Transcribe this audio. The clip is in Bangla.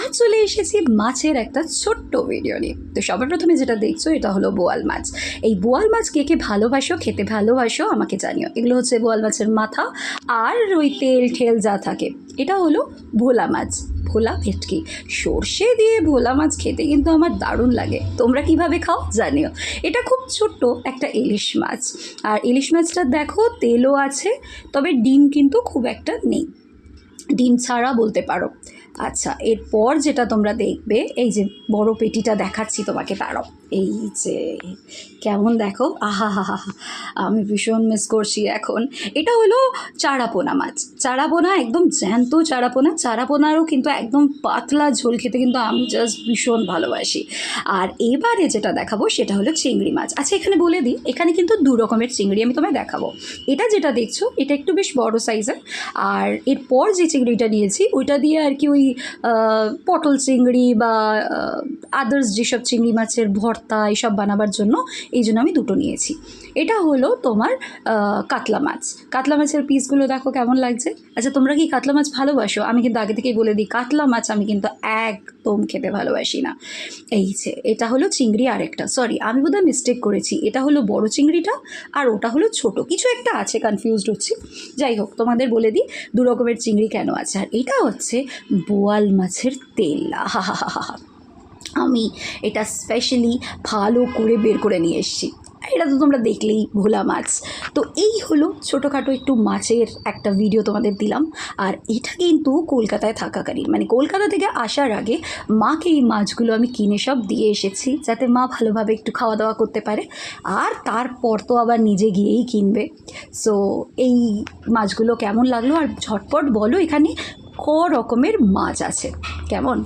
আর চলে এসেছি মাছের একটা ছোট্ট ভিডিও নিয়ে। তো সবার প্রথমে যেটা দেখছো এটা হলো বোয়াল মাছ। এই বোয়াল মাছ কে কে ভালোবাসো, খেতে ভালোবাসো আমাকে জানিও। এগুলো হচ্ছে বোয়াল মাছের মাথা আর ওই তেল ঠেল যা থাকে। এটা হলো ভোলা মাছ, ভোলা ভেটকি। সর্ষে দিয়ে ভোলা মাছ খেতে কিন্তু আমার দারুণ লাগে। তোমরা কিভাবে খাও জানিও। এটা খুব ছোট্ট একটা ইলিশ মাছ, আর ইলিশ মাছটা দেখো তেলও আছে, তবে ডিম কিন্তু খুব একটা নেই, ডিম ছাড়া বলতে পারো। আচ্ছা, এরপর যেটা তোমরা দেখবে, এই যে বড় পেটিটা দেখাচ্ছি তোমাকে, তারাও এই যে কেমন দেখো, আহা হা হা, আমি ভীষণ মিস করছি এখন। এটা হলো চারাপোনা মাছ, চারাপোনা একদম জ্যান্ত চারাপোনা। চারাপোনারও কিন্তু একদম পাতলা ঝোল খেতে কিন্তু আমি জাস্ট ভীষণ ভালোবাসি। আর এবারে যেটা দেখাবো সেটা হলো চিংড়ি মাছ। আচ্ছা, এখানে বলে দিই, এখানে কিন্তু দু রকমের চিংড়ি আমি তোমায় দেখাবো। এটা যেটা দেখছো এটা একটু বেশ বড় সাইজের, আর এরপর যে চিংড়িটা নিয়েছি ওইটা দিয়ে আর কি ওই পটল চিংড়ি বা আদার্স যেসব চিংড়ি মাছের ভর্তা এসব বানাবার জন্য, এই জন্য আমি দুটো নিয়েছি। এটা হলো তোমার কাতলা মাছ। কাতলা মাছের পিসগুলো দেখো কেমন লাগছে। আচ্ছা, তোমরা কি কাতলা মাছ ভালোবাসো? আমি কিন্তু আগে থেকেই বলে দিই, কাতলা মাছ আমি কিন্তু একদম খেতে ভালোবাসি না। এই যে এটা হলো চিংড়ি, আরেকটা সরি আমি বোধহয় মিস্টেক করেছি, এটা হলো বড় চিংড়িটা আর ওটা হলো ছোট, কিছু একটা আছে, কনফিউজড হচ্ছি। যাই হোক, তোমাদের বলে দিই দু রকমের চিংড়ি কেন আছে। আর এটা হচ্ছে বোয়াল মাছের তেল। হা হা হা হা, আমি এটা স্পেশালি ভালো করে বের করে নিয়ে এসেছি। এটা তো তোমরা দেখলেই, ভোলা মাছ। তো এই হলো ছোটোখাটো একটু মাছের একটা ভিডিও তোমাদের দিলাম। আর এটা কিন্তু কলকাতায় থাকাকালীন, মানে কলকাতা থেকে আসার আগে মাকে এই মাছগুলো আমি কিনে সব দিয়ে এসেছি, যাতে মা ভালোভাবে একটু খাওয়া দাওয়া করতে পারে। আর তারপর তো আবার নিজে গিয়েই কিনবে। সো এই মাছগুলো কেমন লাগলো, আর ঝটপট বলো এখানে ক রকমের মাছ আছে, কেমন?